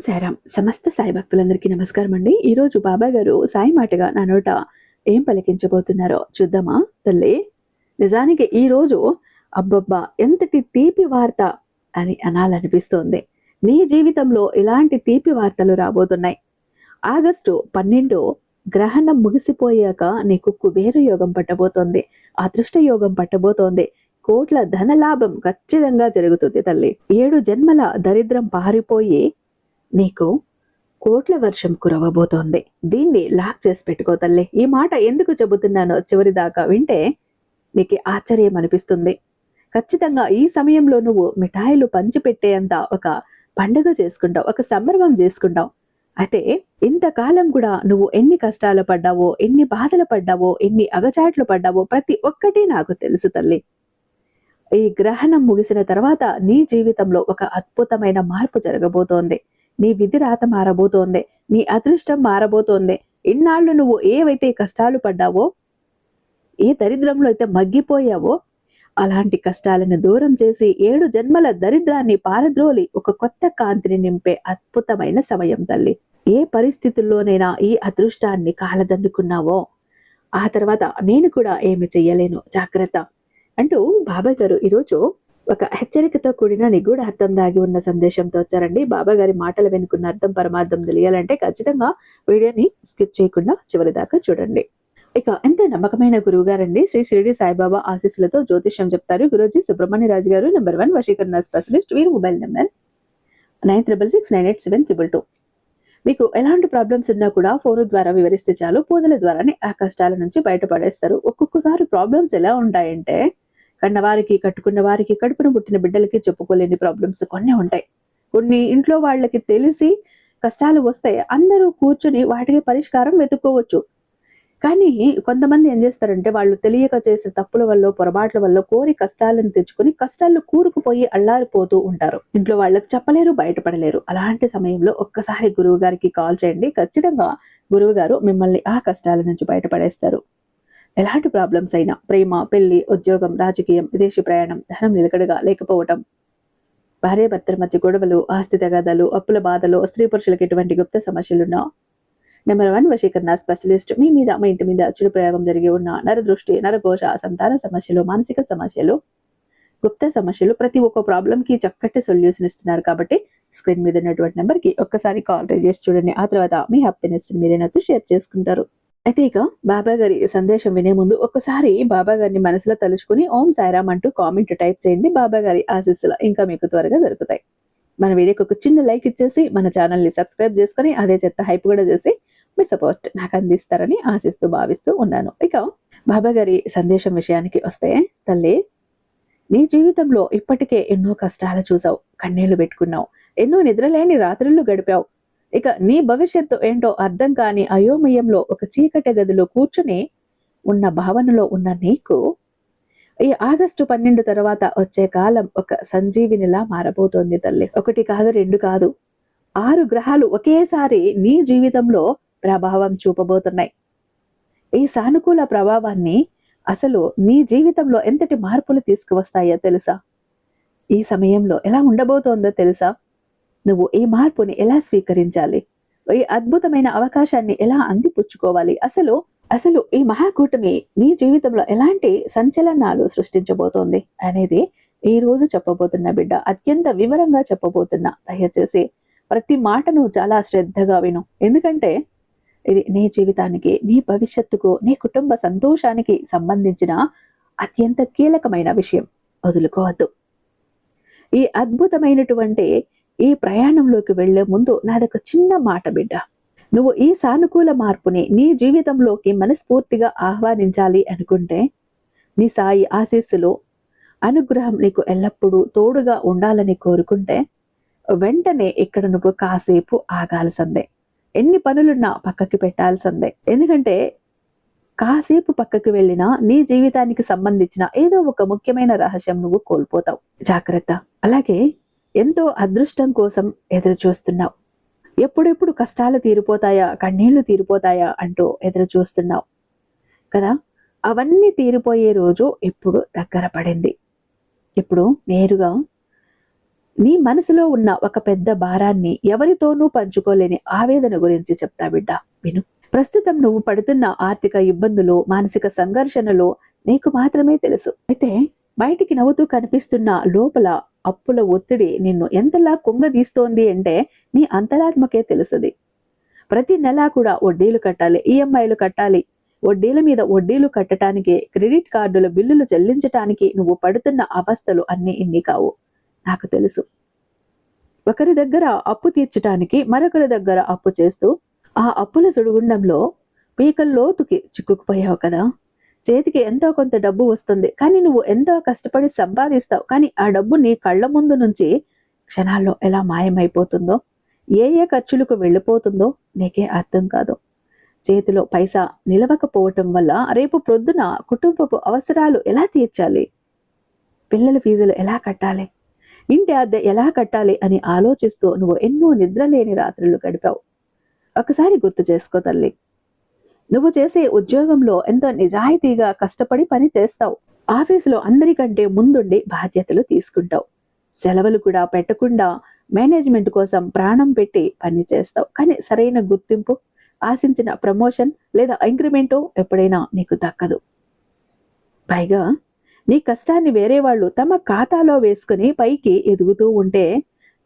సాయిరాం. సమస్త సాయి భక్తులందరికీ నమస్కారం అండి. ఈరోజు బాబా గారు సాయి మాటగా నా నోట ఏం పలికించబోతున్నారో చూద్దామా తల్లి. నిజానికి ఈరోజు అబ్బబ్బా ఎంతటి తీపి వార్త అని అనాలనిపిస్తోంది. నీ జీవితంలో ఇలాంటి తీపి వార్తలు రాబోతున్నాయి. ఆగస్టు 12 గ్రహణం ముగిసిపోయాక నీకు కుబేర యోగం పట్టబోతోంది. అదృష్ట యోగం పట్టబోతోంది. కోట్ల ధన లాభం ఖచ్చితంగా జరుగుతుంది తల్లి. 7 జన్మల దరిద్రం పారిపోయి నీకు కోట్ల వర్షం కురవబోతోంది. దీన్ని లాక్ చేసి పెట్టుకో తల్లి. ఈ మాట ఎందుకు చెబుతున్నానో చివరి దాకా వింటే నీకు ఆశ్చర్యం అనిపిస్తుంది. ఖచ్చితంగా ఈ సమయంలో నువ్వు మిఠాయిలు పంచిపెట్టేంత ఒక పండుగ చేసుకుంటావు, ఒక సంబరం చేసుకుంటావు. అయితే ఇంతకాలం కూడా నువ్వు ఎన్ని కష్టాలు పడ్డావో, ఎన్ని బాధలు పడ్డావో, ఎన్ని అగచాట్లు పడ్డావో ప్రతి ఒక్కటి నాకు తెలుసు తల్లి. ఈ గ్రహణం ముగిసిన తర్వాత నీ జీవితంలో ఒక అద్భుతమైన మార్పు జరగబోతోంది. నీ విధి రాత మారబోతోంది. నీ అదృష్టం మారబోతోంది. ఇన్నాళ్ళు నువ్వు ఏవైతే కష్టాలు పడ్డావో, ఏ దరిద్రంలో అయితే మగ్గిపోయావో అలాంటి కష్టాలను దూరం చేసి 7 జన్మల దరిద్రాన్ని పారద్రోలి ఒక కొత్త కాంతిని నింపే అద్భుతమైన సమయం తల్లి. ఏ పరిస్థితుల్లోనైనా ఈ అదృష్టాన్ని కాలదన్నుకున్నావో ఆ తర్వాత నేను కూడా ఏమి చెయ్యలేను, జాగ్రత్త అంటూ బాబా గారు ఈరోజు ఒక హెచ్చరికతో కూడిన నిగూఢ అర్థం దాగి ఉన్న సందేశంతో వచ్చారండి. బాబా గారి మాటలు వెనుకున్న అర్థం పరమార్థం తెలియాలంటే ఖచ్చితంగా వీడియోని స్కిప్ చేయకుండా చివరి దాకా చూడండి. ఇక ఎంత నమ్మకమైన గురువు గారండి. శ్రీ షిరిడి సాయిబాబా ఆశీస్సులతో జ్యోతిష్యం చెప్తారు గురూజీ సుబ్రహ్మణ్య రాజు గారు. నెంబర్ 1 వశీకరణ స్పెషలిస్ట్. వీరి మొబైల్ నెంబర్ 9669873222. మీకు ఎలాంటి ప్రాబ్లమ్స్ ఉన్నా కూడా ఫోన్ ద్వారా వివరిస్తే చాలు, పూజల ద్వారానే ఆ కష్టాల నుంచి బయటపడేస్తారు. ఒక్కొక్కసారి ప్రాబ్లమ్స్ ఎలా ఉంటాయంటే కన్నవారికి, కట్టుకున్న వారికి, కడుపున పుట్టిన బిడ్డలకి చెప్పుకోలేని ప్రాబ్లమ్స్ కొన్ని ఉంటాయి. కొన్ని ఇంట్లో వాళ్ళకి తెలిసి కష్టాలు వస్తాయి, అందరూ కూర్చుని వాటికి పరిష్కారం వెతుక్కోవచ్చు. కానీ కొంతమంది ఏం చేస్తారంటే వాళ్ళు తెలియక చేసే తప్పుల వల్ల, పొరపాట్ల వల్ల కోరి కష్టాలను తెచ్చుకుని కష్టాల్లో కూరుకుపోయి అల్లారిపోతూ ఉంటారు. ఇంట్లో వాళ్ళకి చెప్పలేరు, బయటపడలేరు. అలాంటి సమయంలో ఒక్కసారి గురువు గారికి కాల్ చేయండి. ఖచ్చితంగా గురువు గారు మిమ్మల్ని ఆ కష్టాల నుంచి బయటపడేస్తారు. ఎలాంటి ప్రాబ్లమ్స్ అయినా, ప్రేమ, పెళ్లి, ఉద్యోగం, రాజకీయం, విదేశీ ప్రయాణం, ధనం నిలకడగా లేకపోవటం, భార్యాభర్తల మధ్య గొడవలు, ఆస్తి తగాదాలు, అప్పుల బాధలు, స్త్రీ పురుషులకు ఎటువంటి గుప్త సమస్యలున్నా నెంబర్ 1 వశీకరణ స్పెషలిస్ట్. మీ మీద, మీ ఇంటి మీద చెడు ప్రయోగం జరిగి ఉన్న నరదృష్టి, నరఘోష, సంతాన సమస్యలు, మానసిక సమస్యలు, గుప్త సమస్యలు, ప్రతి ఒక్క ప్రాబ్లం కి చక్కటి సొల్యూషన్ ఇస్తున్నారు. కాబట్టి స్క్రీన్ మీద ఉన్నటువంటి నెంబర్ కి ఒక్కసారి కాల్ చేసి చూడండి. ఆ తర్వాత మీ హ్యాపీనెస్ మీరే నాతో షేర్ చేసుకుంటారు. అయితే ఇక బాబా గారి సందేశం వినే ముందు ఒక్కసారి బాబా గారిని మనసులో తలుచుకుని ఓం సాయిరామ్ అంటూ కామెంట్ టైప్ చేయండి. బాబా గారి ఆశీస్సులు ఇంకా మీకు త్వరగా దొరుకుతాయి. మన వీడియోకి ఒక చిన్న లైక్ ఇచ్చేసి మన ఛానల్ని సబ్స్క్రైబ్ చేసుకుని అదే చెత్త హైప్ కూడా చేసి మీ సపోర్ట్ నాకు అందిస్తారని ఆశిస్తూ భావిస్తూ ఉన్నాను. ఇక బాబా గారి సందేశం విషయానికి వస్తే తల్లి, నీ జీవితంలో ఇప్పటికే ఎన్నో కష్టాలు చూసావు, కన్నీళ్లు పెట్టుకున్నావు, ఎన్నో నిద్రలేని రాత్రులు గడిపావు. ఇక నీ భవిష్యత్తు ఏంటో అర్థం కాని అయోమయంలో ఒక చీకటి గదిలో కూర్చుని ఉన్న భావనలో ఉన్న నీకు ఈ ఆగస్టు 12 తర్వాత వచ్చే కాలం ఒక సంజీవినిలా మారబోతోంది తల్లి. 1 కాదు, 2 కాదు, 6 గ్రహాలు ఒకేసారి నీ జీవితంలో ప్రభావం చూపబోతున్నాయి. ఈ సానుకూల ప్రభావాన్ని అసలు నీ జీవితంలో ఎంతటి మార్పులు తీసుకువస్తాయో తెలుసా? ఈ సమయంలో ఎలా ఉండబోతోందో తెలుసా? నువ్వు ఈ మార్పుని ఎలా స్వీకరించాలి? ఈ అద్భుతమైన అవకాశాన్ని ఎలా అందిపుచ్చుకోవాలి? అసలు ఈ మహాకూటమి నీ జీవితంలో ఎలాంటి సంచలనాలు సృష్టించబోతోంది అనేది ఈ రోజు చెప్పబోతున్న బిడ్డ. అత్యంత వివరంగా చెప్పబోతున్నా. దయచేసి ప్రతి మాటను చాలా శ్రద్ధగా విను. ఎందుకంటే ఇది నీ జీవితానికి, నీ భవిష్యత్తుకు, నీ కుటుంబ సంతోషానికి సంబంధించిన అత్యంత కీలకమైన విషయం. వదులుకోవద్దు. ఈ అద్భుతమైనటువంటి ఈ ప్రయాణంలోకి వెళ్లే ముందు నాదొక చిన్న మాట బిడ్డ. నువ్వు ఈ సానుకూల మార్పుని నీ జీవితంలోకి మనస్ఫూర్తిగా ఆహ్వానించాలి అనుకుంటే, నీ సాయి ఆశీస్సులు, అనుగ్రహం నీకు ఎల్లప్పుడూ తోడుగా ఉండాలని కోరుకుంటే వెంటనే ఇక్కడ నువ్వు కాసేపు ఆగాల్సిందే. ఎన్ని పనులున్నా పక్కకి పెట్టాల్సిందే. ఎందుకంటే కాసేపు పక్కకి వెళ్ళినా నీ జీవితానికి సంబంధించిన ఏదో ఒక ముఖ్యమైన రహస్యం నువ్వు కోల్పోతావు. జాగ్రత్త. అలాగే ఎంతో అదృష్టం కోసం ఎదురు చూస్తున్నావు. ఎప్పుడెప్పుడు కష్టాలు తీరిపోతాయా, కన్నీళ్లు తీరిపోతాయా అంటూ ఎదురు చూస్తున్నావు కదా. అవన్నీ తీరిపోయే రోజు ఇప్పుడు దగ్గర పడింది. ఇప్పుడు నేరుగా నీ మనసులో ఉన్న ఒక పెద్ద భారాన్ని ఎవరితోనూ పంచుకోలేని ఆవేదన గురించి చెప్తా బిడ్డ, విను. ప్రస్తుతం నువ్వు పడుతున్న ఆర్థిక ఇబ్బందులు, మానసిక సంఘర్షణలు నీకు మాత్రమే తెలుసు. అయితే బయటికి నవ్వుతూ కనిపిస్తున్న లోపల అప్పుల ఒత్తిడి నిన్ను ఎంతలా కుంగదీస్తోంది అంటే నీ అంతరాత్మకే తెలుసుది. ప్రతి నెలా కూడా వడ్డీలు కట్టాలి, ఈఎంఐలు కట్టాలి. వడ్డీల మీద వడ్డీలు కట్టడానికి, క్రెడిట్ కార్డుల బిల్లులు చెల్లించటానికి నువ్వు పడుతున్న అవస్థలు అన్నీ ఇన్ని కావు. నాకు తెలుసు. ఒకరి దగ్గర అప్పు తీర్చడానికి మరొకరి దగ్గర అప్పు చేస్తూ ఆ అప్పుల సుడిగుండంలో పీకల్లోతుకి చిక్కుకుపోయావు కదా. చేతికి ఎంతో కొంత డబ్బు వస్తుంది, కానీ నువ్వు ఎంతో కష్టపడి సంపాదిస్తావు. కానీ ఆ డబ్బు నీ కళ్ళ ముందు నుంచి క్షణాల్లో ఎలా మాయమైపోతుందో, ఏ ఏ ఖర్చులకు వెళ్ళిపోతుందో నీకే అర్థం కాదు. చేతిలో పైసా నిలవకపోవటం వల్ల రేపు ప్రొద్దున కుటుంబపు అవసరాలు ఎలా తీర్చాలి, పిల్లల ఫీజులు ఎలా కట్టాలి, ఇంటి అద్దె ఎలా కట్టాలి అని ఆలోచిస్తూ నువ్వు ఎన్నో నిద్రలేని రాత్రులు గడిపావు. ఒకసారి గుర్తు చేసుకో తల్లి. నువ్వు చేసే ఉద్యోగంలో ఎంతో నిజాయితీగా కష్టపడి పని చేస్తావు. ఆఫీసులో అందరికంటే ముందుండి బాధ్యతలు తీసుకుంటావు. సెలవులు కూడా పెట్టకుండా మేనేజ్మెంట్ కోసం ప్రాణం పెట్టి పని చేస్తావు. కానీ సరైన గుర్తింపు, ఆశించిన ప్రమోషన్ లేదా ఇంక్రిమెంటో ఎప్పుడైనా నీకు దక్కదు. పైగా నీ కష్టాన్ని వేరే వాళ్ళు తమ ఖాతాలో వేసుకుని పైకి ఎదుగుతూ ఉంటే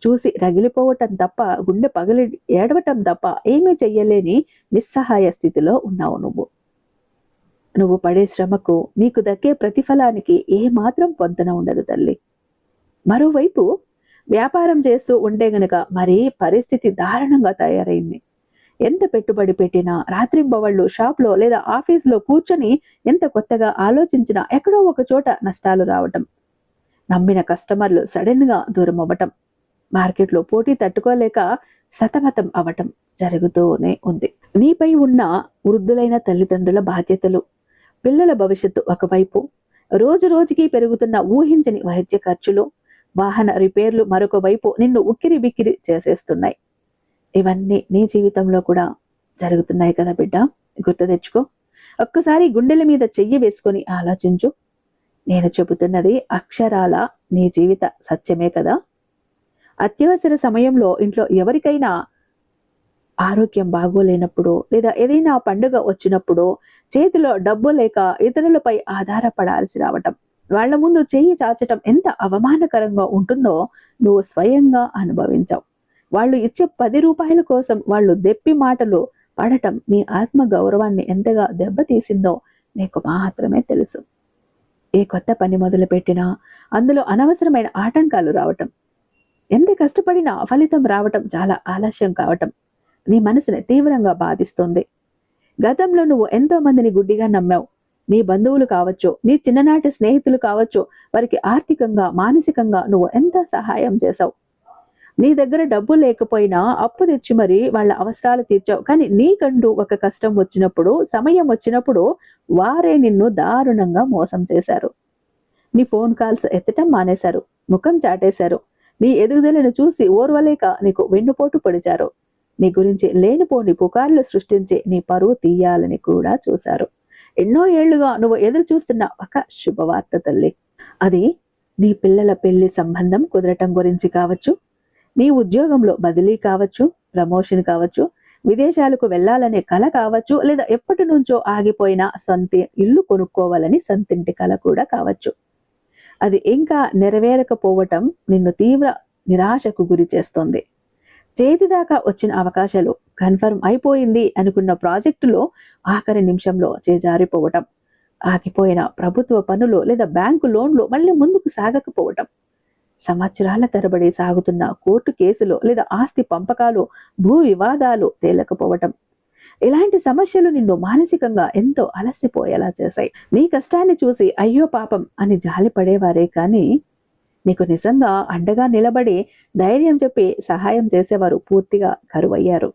చూసి రగిలిపోవటం తప్ప, గుండె పగిలి ఏడవటం తప్ప ఏమీ చెయ్యలేని నిస్సహాయ స్థితిలో ఉన్నావు నువ్వు. నువ్వు పడే శ్రమకు నీకు దక్కే ప్రతిఫలానికి ఏమాత్రం పొంతన ఉండదు తల్లి. మరోవైపు వ్యాపారం చేస్తూ ఉంటే గనక మరీ పరిస్థితి దారుణంగా తయారైంది. ఎంత పెట్టుబడి పెట్టినా, రాత్రింబవళ్ళు షాప్లో లేదా ఆఫీసులో కూర్చొని ఎంత కొత్తగా ఆలోచించినా ఎక్కడో ఒక చోట నష్టాలు రావటం, నమ్మిన కస్టమర్లు సడన్గా దూరం అవ్వటం, మార్కెట్లో పోటీ తట్టుకోలేక సతమతం అవటం జరుగుతూనే ఉంది. నీపై ఉన్న వృద్ధులైన తల్లిదండ్రుల బాధ్యతలు, పిల్లల భవిష్యత్తు ఒకవైపు, రోజు రోజుకి పెరుగుతున్న ఊహించని వైద్య ఖర్చులు, వాహన రిపేర్లు మరొక వైపు నిన్ను ఉక్కిరి బిక్కిరి చేసేస్తున్నాయి. ఇవన్నీ నీ జీవితంలో కూడా జరుగుతున్నాయి కదా బిడ్డ. గుర్తు తెచ్చుకో. ఒక్కసారి గుండెల మీద చెయ్యి వేసుకొని ఆలోచించు. నేను చెబుతున్నది అక్షరాల నీ జీవిత సత్యమే కదా. అత్యవసర సమయంలో ఇంట్లో ఎవరికైనా ఆరోగ్యం బాగోలేనప్పుడు లేదా ఏదైనా పండుగ వచ్చినప్పుడు చేతిలో డబ్బు లేక ఇతరులపై ఆధారపడాల్సి రావటం, వాళ్ల ముందు చెయ్యి చాచటం ఎంత అవమానకరంగా ఉంటుందో నువ్వు స్వయంగా అనుభవించావు. వాళ్ళు ఇచ్చే 10 రూపాయల కోసం వాళ్ళు దెప్పి మాటలు పడటం నీ ఆత్మ గౌరవాన్ని ఎంతగా దెబ్బతీసిందో నీకు మాత్రమే తెలుసు. ఏ కొత్త పని మొదలుపెట్టినా అందులో అనవసరమైన ఆటంకాలు రావటం, ఎంత కష్టపడినా ఫలితం రావటం చాలా ఆలస్యం కావటం నీ మనసుని తీవ్రంగా బాధిస్తుంది. గతంలో నువ్వు ఎంతో మందిని గుడ్డిగా నమ్మావు. నీ బంధువులు కావచ్చు, నీ చిన్ననాటి స్నేహితులు కావచ్చు, వారికి ఆర్థికంగా, మానసికంగా నువ్వు ఎంత సహాయం చేశావు. నీ దగ్గర డబ్బు లేకపోయినా అప్పు తెచ్చి మరి వాళ్ళ అవసరాలు తీర్చావు. కానీ నీకంటూ ఒక కష్టం వచ్చినప్పుడు, సమయం వచ్చినప్పుడు వారే నిన్ను దారుణంగా మోసం చేశారు. నీ ఫోన్ కాల్స్ ఎత్తటం మానేశారు, ముఖం చాటేశారు. నీ ఎదుగుదలను చూసి ఓర్వలేక నీకు వెన్నుపోటు పొడిచారు. నీ గురించి లేనిపోని పుకార్లు సృష్టించి నీ పరువు తీయాలని కూడా చూశారు. ఎన్నో ఏళ్లుగా నువ్వు ఎదురు చూస్తున్న ఒక శుభవార్త తల్లి. అది నీ పిల్లల పెళ్లి సంబంధం కుదరటం గురించి కావచ్చు, నీ ఉద్యోగంలో బదిలీ కావచ్చు, ప్రమోషన్ కావచ్చు, విదేశాలకు వెళ్లాలనే కల కావచ్చు, లేదా ఎప్పటి నుంచో ఆగిపోయిన సొంత ఇల్లు కొనుక్కోవాలని సొంతింటి కల కూడా కావచ్చు. అది ఇంకా నెరవేరకపోవటం నిన్ను తీవ్ర నిరాశకు గురి చేస్తోంది. చేతిదాకా వచ్చిన అవకాశాలు, కన్ఫర్మ్ అయిపోయింది అనుకున్న ప్రాజెక్టులో ఆఖరి నిమిషంలో చేజారిపోవటం, ఆగిపోయిన ప్రభుత్వ పనులు లేదా బ్యాంకు లోన్లు మళ్ళీ ముందుకు సాగకపోవటం, సంవత్సరాల తరబడి సాగుతున్న కోర్టు కేసులు లేదా ఆస్తి పంపకాలు, భూ వివాదాలు తేలకపోవటం, ఇలాంటి సమస్యలు నిన్ను మానసికంగా ఎంతో అలసిపోయేలా చేశాయి. నీ కష్టాన్ని చూసి అయ్యో పాపం అని జాలిపడేవారే కానీ నీకు నిజంగా అండగా నిలబడి ధైర్యం చెప్పి సహాయం చేసేవారు పూర్తిగా కరువయ్యారు.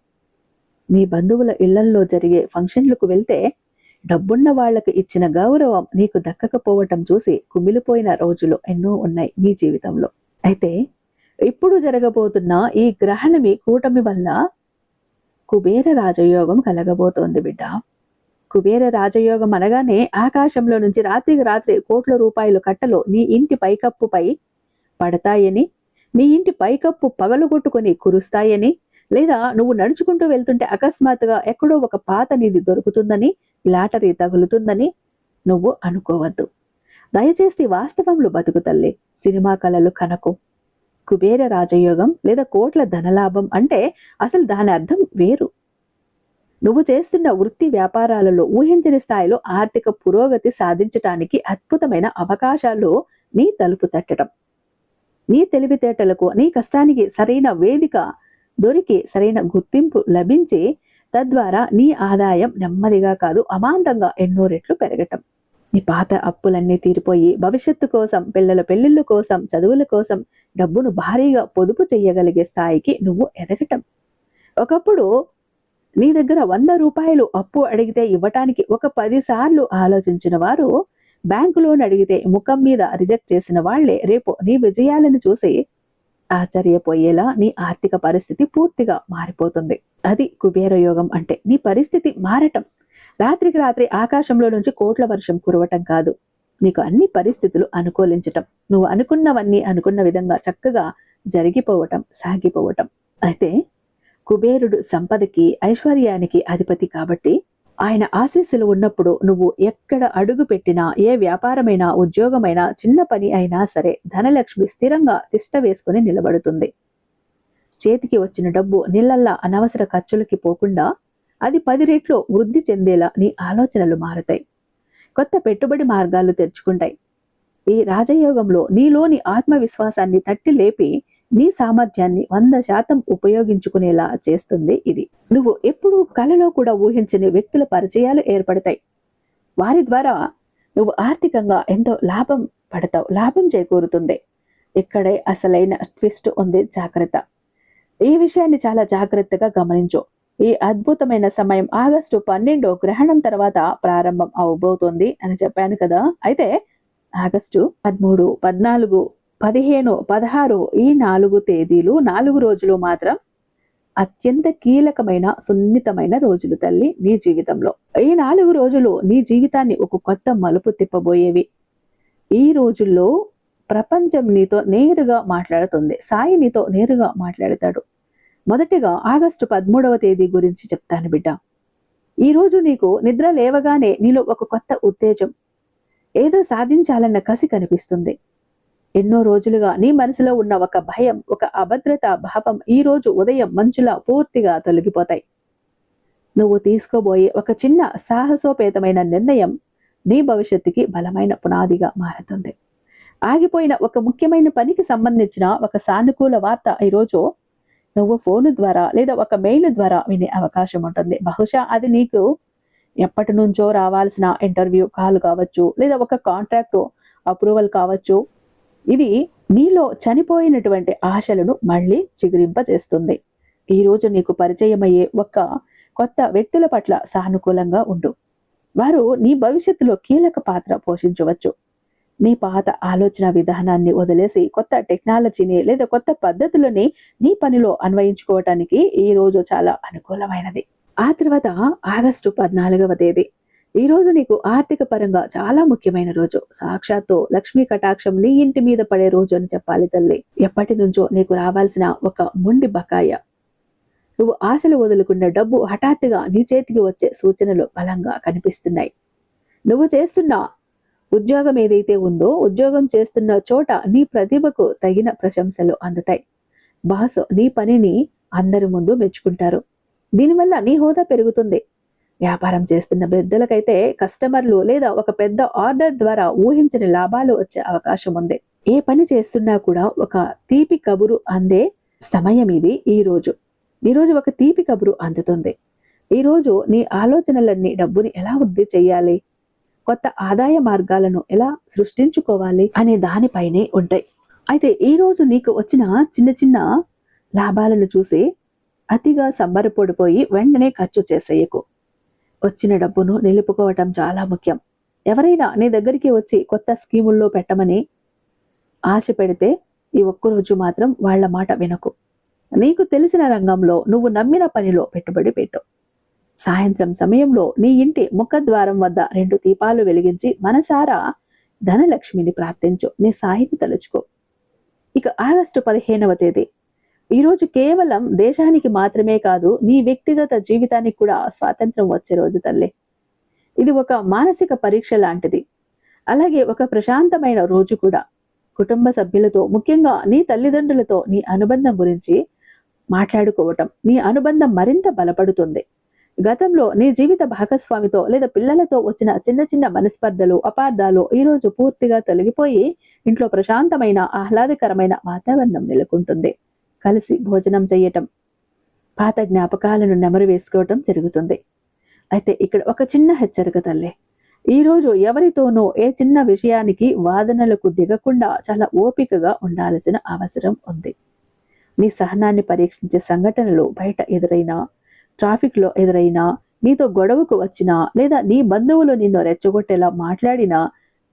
నీ బంధువుల ఇళ్లల్లో జరిగే ఫంక్షన్లకు వెళ్తే డబ్బున్న వాళ్లకు ఇచ్చిన గౌరవం నీకు దక్కకపోవటం చూసి కుమిలిపోయిన రోజులు ఎన్నో ఉన్నాయి నీ జీవితంలో. అయితే ఇప్పుడు జరగబోతున్న ఈ గ్రహణమి కూటమి వల్ల కుబేర రాజయోగం కలగబోతోంది బిడ్డ. కుబేర రాజయోగం అనగానే ఆకాశంలో నుంచి రాత్రికి రాత్రి కోట్ల రూపాయలు కట్టలు నీ ఇంటి పైకప్పుపై పడతాయని, మీ ఇంటి పైకప్పు పగలగొట్టుకొని కురుస్తాయని, లేదా నువ్వు నడుచుకుంటూ వెళ్తుంటే అకస్మాత్తుగా ఎక్కడో ఒక పాత నిధి దొరుకుతుందని, లాటరీ తగులుతుందని నువ్వు అనుకోవద్దు. దయచేసి వాస్తవంలో బతుకు తల్లి, సినిమా కళలు కనకు. కుబేర రాజయోగం లేదా కోట్ల ధనలాభం అంటే అసలు దాని అర్థం వేరు. నువ్వు చేస్తున్న వృత్తి వ్యాపారాలలో ఊహించని స్థాయిలో ఆర్థిక పురోగతి సాధించటానికి అద్భుతమైన అవకాశాలు నీ తలుపు తట్టడం. నీ తెలివితేటలకు, నీ కష్టానికి సరైన వేదిక దొరికి సరైన గుర్తింపు లభించి తద్వారా నీ ఆదాయం నెమ్మదిగా కాదు అమాంతంగా ఎన్నో రెట్లు పెరగటం. నీ పాత అప్పులన్నీ తీరిపోయి భవిష్యత్తు కోసం, పిల్లల పెళ్లిళ్ళ కోసం, చదువుల కోసం డబ్బును భారీగా పొదుపు చేయగలిగే స్థాయికి నువ్వు ఎదగటం. ఒకప్పుడు నీ దగ్గర 100 రూపాయలు అప్పు అడిగితే ఇవ్వటానికి ఒక 10 సార్లు ఆలోచించిన వారు, బ్యాంకు లోన్ అడిగితే ముఖం మీద రిజెక్ట్ చేసిన వాళ్లే రేపు నీ విజయాలను చూసి ఆశ్చర్యపోయేలా నీ ఆర్థిక పరిస్థితి పూర్తిగా మారిపోతుంది. అది కుబేర యోగం అంటే. నీ పరిస్థితి మారటం. రాత్రికి రాత్రి ఆకాశంలో నుంచి కోట్ల వర్షం కురవటం కాదు, నీకు అన్ని పరిస్థితులు అనుకూలించటం, నువ్వు అనుకున్నవన్నీ అనుకున్న విధంగా చక్కగా జరిగిపోవటం, సాగిపోవటం. అయితే కుబేరుడు సంపదకి, ఐశ్వర్యానికి అధిపతి కాబట్టి ఆయన ఆశీస్సులు ఉన్నప్పుడు నువ్వు ఎక్కడ అడుగు పెట్టినా, ఏ వ్యాపారమైనా, ఉద్యోగమైనా, చిన్న పని అయినా సరే ధనలక్ష్మి స్థిరంగా తిష్ట వేసుకుని నిలబడుతుంది. చేతికి వచ్చిన డబ్బు నీళ్ళల్లా అనవసర ఖర్చులకి పోకుండా అది 10 రెట్లు వృద్ధి చెందేలా నీ ఆలోచనలు మారతాయి. కొత్త పెట్టుబడి మార్గాలు తెరుచుకుంటాయి. ఈ రాజయోగంలో నీలోని ఆత్మవిశ్వాసాన్ని తట్టి లేపి నీ సామర్థ్యాన్ని 100% ఉపయోగించుకునేలా చేస్తుంది ఇది. నువ్వు ఎప్పుడూ కలలో కూడా ఊహించని వ్యక్తుల పరిచయాలు ఏర్పడతాయి. వారి ద్వారా నువ్వు ఆర్థికంగా ఎంతో లాభం చేకూరుతుంది. ఇక్కడే అసలైన ట్విస్ట్ ఉంది, జాగ్రత్త. ఈ విషయాన్ని చాలా జాగ్రత్తగా గమనించు. ఈ అద్భుతమైన సమయం ఆగస్టు 12 గ్రహణం తర్వాత ప్రారంభం అవబోతోంది అని చెప్పాను కదా. అయితే ఆగస్టు 13, 14, 15, 16 ఈ 4 తేదీలు, 4 రోజులు మాత్రం అత్యంత కీలకమైన, సున్నితమైన రోజులు తల్లి నీ జీవితంలో. ఈ 4 రోజులు నీ జీవితాన్ని ఒక కొత్త మలుపు తిప్పబోయేవి. ఈ రోజుల్లో ప్రపంచం నీతో నేరుగా మాట్లాడుతుంది. సాయి నీతో నేరుగా మాట్లాడతాడు. మొదటిగా ఆగస్టు 13వ తేదీ గురించి చెప్తాను బిడ్డ. ఈ రోజు నీకు నిద్ర లేవగానే నీలో ఒక కొత్త ఉత్తేజం, ఏదో సాధించాలన్న కసి కనిపిస్తుంది. ఎన్నో రోజులుగా నీ మనసులో ఉన్న ఒక భయం, ఒక అభద్రతా భావం ఈ రోజు ఉదయం మంచులా పూర్తిగా తొలగిపోతాయి. నువ్వు తీసుకోబోయే ఒక చిన్న సాహసోపేతమైన నిర్ణయం నీ భవిష్యత్తుకి బలమైన పునాదిగా మారుతుంది. ఆగిపోయిన ఒక ముఖ్యమైన పనికి సంబంధించిన ఒక సానుకూల వార్త ఈరోజు నువ్వు ఫోన్ ద్వారా లేదా ఒక మెయిల్ ద్వారా వినే అవకాశం ఉంటుంది. బహుశా అది నీకు ఎప్పటి నుంచో రావాల్సిన ఇంటర్వ్యూ కాల్ కావచ్చు, లేదా ఒక కాంట్రాక్ట్ అప్రూవల్ కావచ్చు. ఇది నీలో చనిపోయినటువంటి ఆశలను మళ్ళీ చిగురింపజేస్తుంది. ఈ రోజు నీకు పరిచయమయ్యే ఒక కొత్త వ్యక్తుల పట్ల సానుకూలంగా ఉండు. వారు నీ భవిష్యత్తులో కీలక పాత్ర పోషించవచ్చు. నీ పాత ఆలోచన విధానాన్ని వదిలేసి కొత్త టెక్నాలజీని లేదా కొత్త పద్ధతులని నీ పనిలో అన్వయించుకోవటానికి ఈ రోజు చాలా అనుకూలమైనది. ఆ తర్వాత ఆగస్టు 14వ తేదీ ఈ రోజు నీకు ఆర్థిక పరంగా చాలా ముఖ్యమైన రోజు. సాక్షాత్తు లక్ష్మీ కటాక్షం నీ ఇంటి మీద పడే రోజు అని చెప్పాలి తల్లి. ఎప్పటి నుంచో నీకు రావాల్సిన ఒక మొండి బకాయ, నువ్వు ఆశలు వదులుకున్న డబ్బు హఠాత్తుగా నీ చేతికి వచ్చే సూచనలు బలంగా కనిపిస్తున్నాయి. నువ్వు చేస్తున్న ఉద్యోగం ఏదైతే ఉందో, ఉద్యోగం చేస్తున్న చోట నీ ప్రతిభకు తగిన ప్రశంసలు అందుతాయి. బాస్ నీ పనిని అందరి ముందు మెచ్చుకుంటారు. దీనివల్ల నీ హోదా పెరుగుతుంది. వ్యాపారం చేస్తున్న బిడ్డలకైతే కస్టమర్లు లేదా ఒక పెద్ద ఆర్డర్ ద్వారా ఊహించని లాభాలు వచ్చే అవకాశం ఉంది. ఏ పని చేస్తున్నా కూడా ఒక తీపి కబురు అందే సమయం ఇది. ఈ రోజు ఒక తీపి కబురు అందుతుంది. ఈ రోజు నీ ఆలోచనలన్నీ డబ్బుని ఎలా వృద్ధి చేయాలి, కొత్త ఆదాయ మార్గాలను ఎలా సృష్టించుకోవాలి అనే దానిపైనే ఉంటాయి. అయితే ఈ రోజు నీకు వచ్చిన చిన్న చిన్న లాభాలను చూసి అతిగా సంబరపడిపోయి వెంటనే ఖర్చు చేసేయకు. వచ్చిన డబ్బును నిలుపుకోవటం చాలా ముఖ్యం. ఎవరైనా నీ దగ్గరికి వచ్చి కొత్త స్కీముల్లో పెట్టమని ఆశ పెడితే ఈ ఒక్కరోజు మాత్రం వాళ్ల మాట వినకు. నీకు తెలిసిన రంగంలో నువ్వు నమ్మిన పనిలో పెట్టుబడి పెట్టు. సాయంత్రం సమయంలో నీ ఇంటి ముఖద్వారం వద్ద 2 దీపాలు వెలిగించి మనసారా ధనలక్ష్మిని ప్రార్థించు. నీ సాయిని తలుచుకో. ఇక ఆగస్టు 15వ తేదీ, ఈరోజు కేవలం దేశానికి మాత్రమే కాదు, నీ వ్యక్తిగత జీవితానికి కూడా స్వాతంత్రం వచ్చే రోజు తల్లి. ఇది ఒక మానసిక పరీక్ష లాంటిది. అలాగే ఒక ప్రశాంతమైన రోజు కూడా. కుటుంబ సభ్యులతో, ముఖ్యంగా నీ తల్లిదండ్రులతో నీ అనుబంధం గురించి మాట్లాడుకోవటం, నీ అనుబంధం మరింత బలపడుతుంది. గతంలో నీ జీవిత భాగస్వామితో లేదా పిల్లలతో వచ్చిన చిన్న చిన్న మనస్పర్ధలు, అపార్థాలు ఈరోజు పూర్తిగా తొలగిపోయి ఇంట్లో ప్రశాంతమైన ఆహ్లాదకరమైన వాతావరణం నెలకొంటుంది. కలిసి భోజనం చేయటం, పాత జ్ఞాపకాలను నెమరు వేసుకోవటం జరుగుతుంది. అయితే ఇక్కడ ఒక చిన్న హెచ్చరిక తల్లి. ఈరోజు ఎవరితోనూ ఏ చిన్న విషయానికి వాదనలకు దిగకుండా చాలా ఓపికగా ఉండాల్సిన అవసరం ఉంది. నీ సహనాన్ని పరీక్షించే సంఘటనలు బయట ఎదురైనా, ట్రాఫిక్లో ఎదురైనా, నీతో గొడవకు వచ్చినా, లేదా నీ బంధువులు నిన్ను రెచ్చగొట్టేలా మాట్లాడినా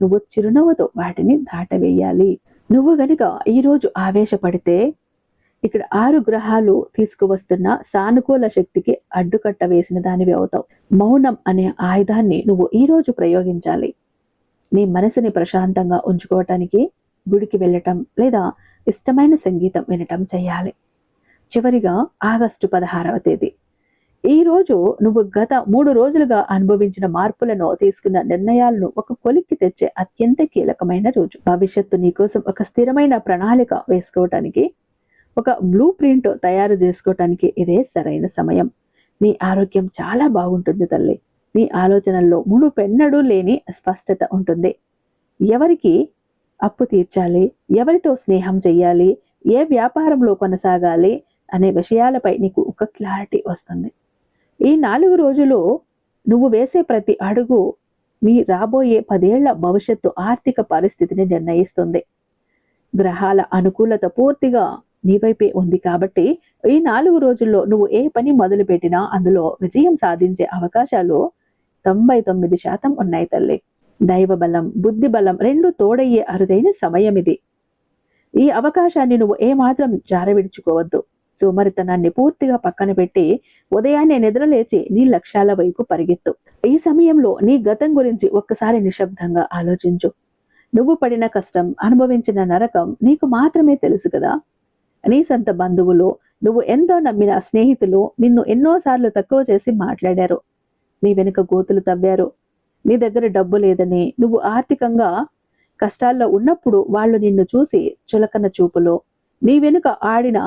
నువ్వు చిరునవ్వుతో వాటిని దాటవేయాలి. నువ్వు గనుక ఈరోజు ఆవేశపడితే ఇక్కడ 6 గ్రహాలు తీసుకువస్తున్న సానుకూల శక్తికి అడ్డుకట్ట వేసిన దానివి అవుతావు. మౌనం అనే ఆయుధాన్ని నువ్వు ఈరోజు ప్రయోగించాలి. నీ మనసుని ప్రశాంతంగా ఉంచుకోవటానికి గుడికి వెళ్ళటం లేదా ఇష్టమైన సంగీతం వినటం చేయాలి. చివరిగా ఆగస్టు 16వ తేదీ, ఈరోజు నువ్వు గత 3 రోజులుగా అనుభవించిన మార్పులను, తీసుకున్న నిర్ణయాలను ఒక కొలిక్కి తెచ్చే అత్యంత కీలకమైన రోజు. భవిష్యత్తు నీకోసం ఒక స్థిరమైన ప్రణాళిక వేసుకోవటానికి, ఒక బ్లూ ప్రింట్ తయారు చేసుకోవటానికి ఇదే సరైన సమయం. నీ ఆరోగ్యం చాలా బాగుంటుంది తల్లి. నీ ఆలోచనల్లో మునుపెన్నడూ లేని స్పష్టత ఉంటుంది. ఎవరికి అప్పు తీర్చాలి, ఎవరితో స్నేహం చెయ్యాలి, ఏ వ్యాపారంలో కొనసాగాలి అనే విషయాలపై నీకు ఒక క్లారిటీ వస్తుంది. ఈ 4 రోజులు నువ్వు వేసే ప్రతి అడుగు నీ రాబోయే 10 ఏళ్ల భవిష్యత్తు ఆర్థిక పరిస్థితిని నిర్ణయిస్తుంది. గ్రహాల అనుకూలత పూర్తిగా నీ వైపే ఉంది కాబట్టి ఈ 4 రోజుల్లో నువ్వు ఏ పని మొదలుపెట్టినా అందులో విజయం సాధించే అవకాశాలు 99% ఉన్నాయి తల్లి. దైవ బలం, బుద్ధి బలం రెండు తోడయ్యే అరుదైన సమయం ఇది. ఈ అవకాశాన్ని నువ్వు ఏమాత్రం జారవిడుచుకోవద్దు. సోమరితనాన్ని పూర్తిగా పక్కన పెట్టి ఉదయాన్నే నిద్రలేచి నీ లక్ష్యాల వైపు పరిగెత్తు. ఈ సమయంలో నీ గతం గురించి ఒక్కసారి నిశ్శబ్దంగా ఆలోచించు. నువ్వు పడిన కష్టం, అనుభవించిన నరకం నీకు మాత్రమే తెలుసు కదా. నీ సొంత బంధువులు, నువ్వు ఎంతో నమ్మిన స్నేహితులు నిన్ను ఎన్నోసార్లు తక్కువ చేసి మాట్లాడారు. నీ వెనుక గోతులు తవ్వారు. నీ దగ్గర డబ్బు లేదని, నువ్వు ఆర్థికంగా కష్టాల్లో ఉన్నప్పుడు వాళ్ళు నిన్ను చూసి చులకన చూపులో, నీ వెనుక ఆడిన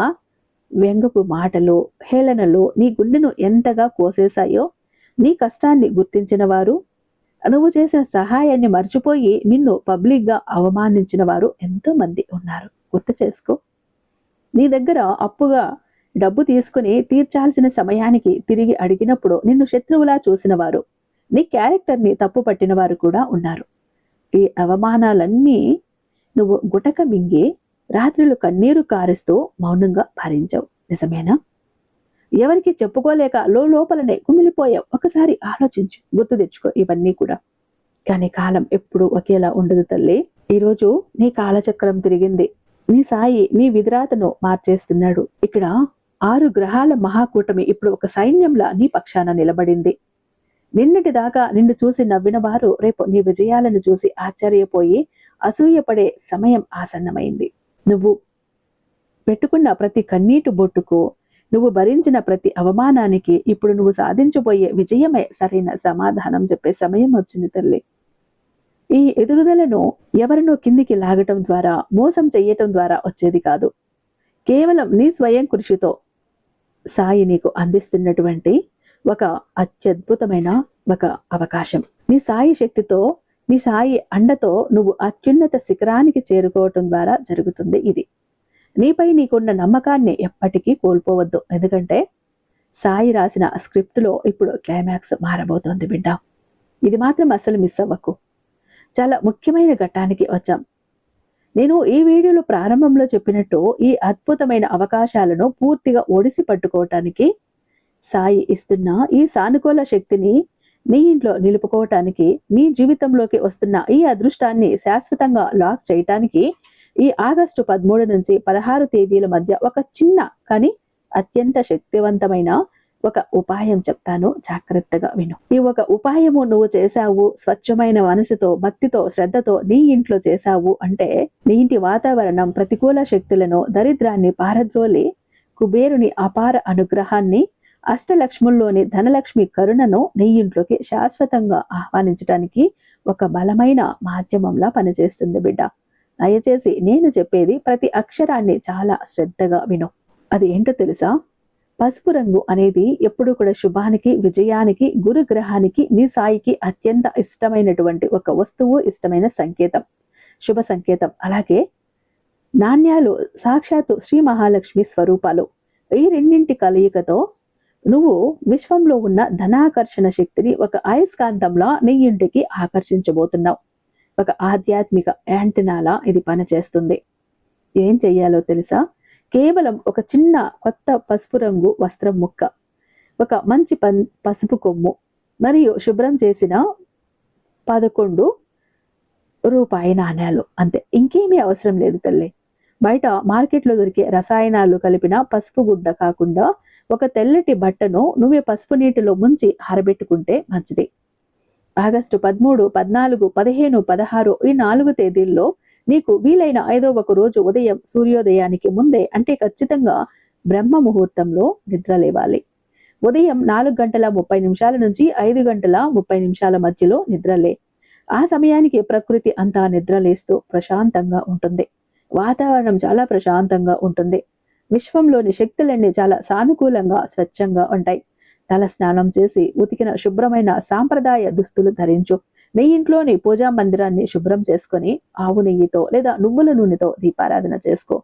వ్యంగపు మాటలు, హేళనలు నీ గుండెను ఎంతగా కోసేశాయో. నీ కష్టాన్ని గుర్తించిన వారు, నువ్వు చేసిన సహాయాన్ని మర్చిపోయి నిన్ను పబ్లిక్గా అవమానించిన వారు ఎంతో మంది ఉన్నారు. గుర్తు చేసుకో. నీ దగ్గర అప్పుగా డబ్బు తీసుకుని తీర్చాల్సిన సమయానికి తిరిగి అడిగినప్పుడు నిన్ను శత్రువులా చూసిన వారు, నీ క్యారెక్టర్ని తప్పు పట్టిన వారు కూడా ఉన్నారు. ఈ అవమానాలన్నీ నువ్వు గుటక మింగి రాత్రులు కన్నీరు కారుస్తూ మౌనంగా భరించావు. నిజమేనా? ఎవరికి చెప్పుకోలేక లోపలనే కుమిలిపోయావు. ఒకసారి ఆలోచించు, గుర్తు తెచ్చుకో ఇవన్నీ కూడా. కానీ కాలం ఎప్పుడు ఒకేలా ఉండదు తల్లి. ఈరోజు నీ కాలచక్రం తిరిగింది. నీ సాయి నీ విధిరాతను మార్చేస్తున్నాడు. ఇక్కడ 6 గ్రహాల మహాకూటమి ఇప్పుడు ఒక సైన్యంలా నీ పక్షాన నిలబడింది. నిన్నటి దాకా నిన్ను చూసి నవ్విన వారు రేపు నీ విజయాలను చూసి ఆశ్చర్యపోయి అసూయపడే సమయం ఆసన్నమైంది. నువ్వు పెట్టుకున్న ప్రతి కన్నీటి బొట్టుకు, నువ్వు భరించిన ప్రతి అవమానానికి ఇప్పుడు నువ్వు సాధించబోయే విజయమే సరైన సమాధానం చెప్పే సమయం వచ్చింది తల్లి. ఈ ఎదుగుదలను ఎవరినో కిందికి లాగటం ద్వారా, మోసం చెయ్యటం ద్వారా వచ్చేది కాదు. కేవలం నీ స్వయం కృషితో సాయి నీకు అందిస్తున్నటువంటి ఒక అత్యద్భుతమైన ఒక అవకాశం. నీ సాయి శక్తితో, నీ సాయి అండతో నువ్వు అత్యున్నత శిఖరానికి చేరుకోవటం ద్వారా జరుగుతుంది ఇది. నీపై నీకున్న నమ్మకాన్ని ఎప్పటికీ కోల్పోవద్దు. ఎందుకంటే సాయి రాసిన స్క్రిప్టులో ఇప్పుడు క్లైమాక్స్ మారబోతోంది బిడ్డ. ఇది మాత్రం అస్సలు మిస్ అవ్వకు. చాలా ముఖ్యమైన ఘట్టానికి వచ్చాం. నేను ఈ వీడియోలో ప్రారంభంలో చెప్పినట్టు ఈ అద్భుతమైన అవకాశాలను పూర్తిగా ఒడిసి పట్టుకోవటానికి, సాయి ఇస్తున్న ఈ సానుకూల శక్తిని నీ ఇంట్లో నిలుపుకోవటానికి, నీ జీవితంలోకి వస్తున్న ఈ అదృష్టాన్ని శాశ్వతంగా లాక్ చేయటానికి ఈ ఆగస్టు 13 నుంచి 16 తేదీల మధ్య ఒక చిన్న కానీ అత్యంత శక్తివంతమైన ఒక ఉపాయం చెప్తాను, జాగ్రత్తగా విను. ఈ ఒక ఉపాయము నువ్వు చేశావు, స్వచ్ఛమైన మనసుతో, భక్తితో, శ్రద్ధతో నీ ఇంట్లో చేశావు అంటే నీ ఇంటి వాతావరణం ప్రతికూల శక్తులను, దరిద్రాన్ని పారద్రోలి కుబేరుని అపార అనుగ్రహాన్ని, అష్టలక్ష్ముల్లోని ధనలక్ష్మి కరుణను నీ ఇంట్లోకి శాశ్వతంగా ఆహ్వానించడానికి ఒక బలమైన మాధ్యమంలా పనిచేస్తుంది బిడ్డ. దయచేసి నేను చెప్పేది ప్రతి అక్షరాన్ని చాలా శ్రద్ధగా విను. అది ఏంటో తెలుసా? పసుపు రంగు అనేది ఎప్పుడు కూడా శుభానికి, విజయానికి, గురుగ్రహానికి, నీ సాయికి అత్యంత ఇష్టమైనటువంటి ఒక వస్తువు, ఇష్టమైన సంకేతం, శుభ సంకేతం. అలాగే నాణ్యాలు సాక్షాత్తు శ్రీ మహాలక్ష్మి స్వరూపాలు. ఈ రెండింటి కలయికతో నువ్వు విశ్వంలో ఉన్న ధనాకర్షణ శక్తిని ఒక అయస్కాంతంలా నీ ఇంటికి ఆకర్షించబోతున్నావు. ఒక ఆధ్యాత్మిక యాంటెనాలా ఇది పనిచేస్తుంది. ఏం చెయ్యాలో తెలుసా? కేవలం ఒక చిన్న కొత్త పసుపు రంగు వస్త్రం ముక్క, ఒక మంచి పసుపు కొమ్ము, మరియు శుభ్రం చేసిన 11 రూపాయి నాణ్యాలు, అంతే. ఇంకేమీ అవసరం లేదు తల్లి. బయట మార్కెట్లో దొరికే రసాయనాలు కలిపిన పసుపు గుడ్డ కాకుండా ఒక తెల్లటి బట్టను నువ్వే పసుపు నీటిలో ముంచి ఆరబెట్టుకుంటే మంచిది. ఆగస్టు 13, 14, 15, 16 ఈ 4 తేదీల్లో నీకు వీలైన 5వ ఒక రోజు ఉదయం సూర్యోదయానికి ముందే, అంటే ఖచ్చితంగా బ్రహ్మ ముహూర్తంలో నిద్ర లేవాలి. ఉదయం 4:30 నుంచి 5:30 మధ్యలో నిద్రలే. ఆ సమయానికి ప్రకృతి అంతా నిద్రలేస్తూ ప్రశాంతంగా ఉంటుంది. వాతావరణం చాలా ప్రశాంతంగా ఉంటుంది. విశ్వంలోని శక్తులన్నీ చాలా సానుకూలంగా, స్వచ్ఛంగా ఉంటాయి. తల స్నానం చేసి ఉతికిన శుభ్రమైన సాంప్రదాయ దుస్తులు ధరించు. నీ ఇంట్లోని పూజా మందిరాన్ని శుభ్రం చేసుకొని ఆవు నెయ్యితో లేదా నువ్వుల నూనెతో దీపారాధన చేసుకో.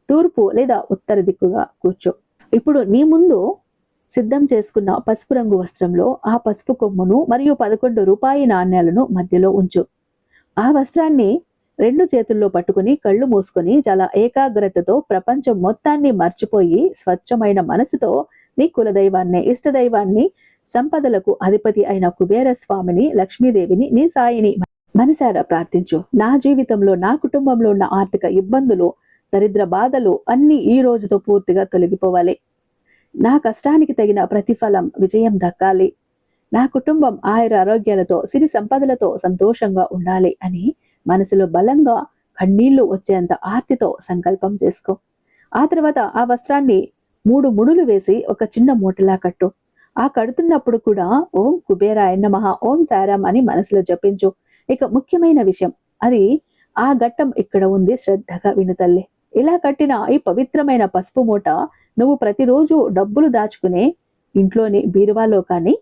తూర్పు లేదా ఉత్తర దిక్కుగా కూర్చో. ఇప్పుడు నీ ముందు సిద్ధం చేసుకున్న పసుపు రంగు వస్త్రంలో ఆ పసుపు కొమ్మును మరియు 11 రూపాయి నాణ్యాలను మధ్యలో ఉంచు. ఆ వస్త్రాన్ని 2 చేతుల్లో పట్టుకుని కళ్ళు మూసుకొని చాలా ఏకాగ్రతతో ప్రపంచం మొత్తాన్ని మర్చిపోయి స్వచ్ఛమైన మనసుతో నీ కులదైవాన్ని, ఇష్టదైవాన్ని, సంపదలకు అధిపతి అయిన కుబేర స్వామిని, లక్ష్మీదేవిని, నీ సాయిని మనసారా ప్రార్థించు. నా జీవితంలో, నా కుటుంబంలో ఉన్న ఆర్థిక ఇబ్బందులు, దరిద్ర బాధలు అన్నీ ఈ రోజుతో పూర్తిగా తొలగిపోవాలి. నా కష్టానికి తగిన ప్రతిఫలం, విజయం దక్కాలి. నా కుటుంబం ఆయుర ఆరోగ్యాలతో, సిరి సంపదలతో సంతోషంగా ఉండాలి అని మనసులో బలంగా కన్నీళ్లు వచ్చేంత ఆర్తితో సంకల్పం చేసుకో. ఆ తర్వాత ఆ వస్త్రాన్ని 3 ముడులు వేసి ఒక చిన్న మూటలా కట్టు. ఆ కడుతున్నప్పుడు కూడా ఓం కుబేరాయ నమః, ఓం సారాం అని మనసులో జపించు. ఇక ముఖ్యమైన విషయం, అది ఆ ఘట్టం ఇక్కడ ఉంది, శ్రద్ధగా విను తల్లి. ఇలా కట్టిన ఈ పవిత్రమైన పసుపు మూట నువ్వు ప్రతిరోజు డబ్బులు దాచుకునే ఇంట్లోని బీరువాలో కానీ,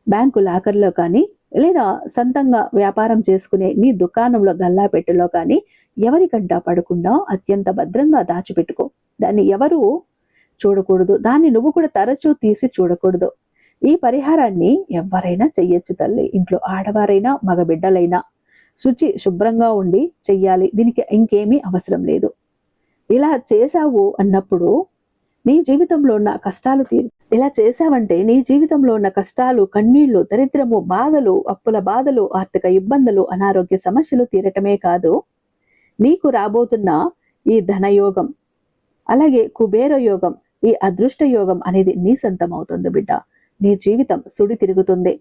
బ్యాంకు లాకర్లో కానీ, లేదా సొంతంగా వ్యాపారం చేసుకునే నీ దుకాణంలో గల్లాపెట్టులో కానీ ఎవరికంటా పడకుండా అత్యంత భద్రంగా దాచిపెట్టుకో. దాన్ని ఎవరు చూడకూడదు. దాన్ని నువ్వు కూడా తరచూ తీసి చూడకూడదు. ఈ పరిహారాన్ని ఎవరైనా చెయ్యొచ్చు తల్లి. ఇంట్లో ఆడవారైనా, మగబిడ్డలైనా శుచి శుభ్రంగా ఉండి చెయ్యాలి. దీనికి ఇంకేమీ అవసరం లేదు. ఇలా చేశావు అన్నప్పుడు నీ జీవితంలో ఉన్న కష్టాలు ఇలా చేశావంటే నీ జీవితంలో ఉన్న కష్టాలు, కన్నీళ్లు, దరిద్రము, బాధలు, అప్పుల బాధలు, ఆర్థిక ఇబ్బందులు, అనారోగ్య సమస్యలు తీరటమే కాదు, నీకు రాబోతున్న ఈ ధనయోగం, అలాగే కుబేర యోగం, ఈ అదృష్ట యోగం అనేది నీ సొంతం అవుతుంది బిడ్డ. నీ జీవితం సుడి తిరుగుతుంది.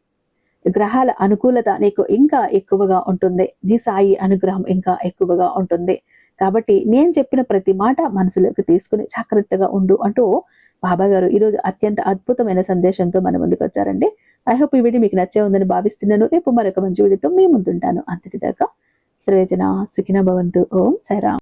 గ్రహాల అనుకూలత నీకు ఇంకా ఎక్కువగా ఉంటుంది. నీ సాయి అనుగ్రహం ఇంకా ఎక్కువగా ఉంటుంది. కాబట్టి నేను చెప్పిన ప్రతి మాట మనసులోకి తీసుకుని జాగ్రత్తగా ఉండు అంటూ బాబా గారు ఈరోజు అత్యంత అద్భుతమైన సందేశంతో మన ముందుకు వచ్చారండి. ఐ హోప్ ఈ వీడియో మీకు నచ్చే ఉందని భావిస్తున్నాను. రేపు మరొక మంచి వీడియోతో మీ ముందుంటాను. అంతటిదాకా సర్వేజన సుఖినో భవంతు. ఓం సాయిరామ్.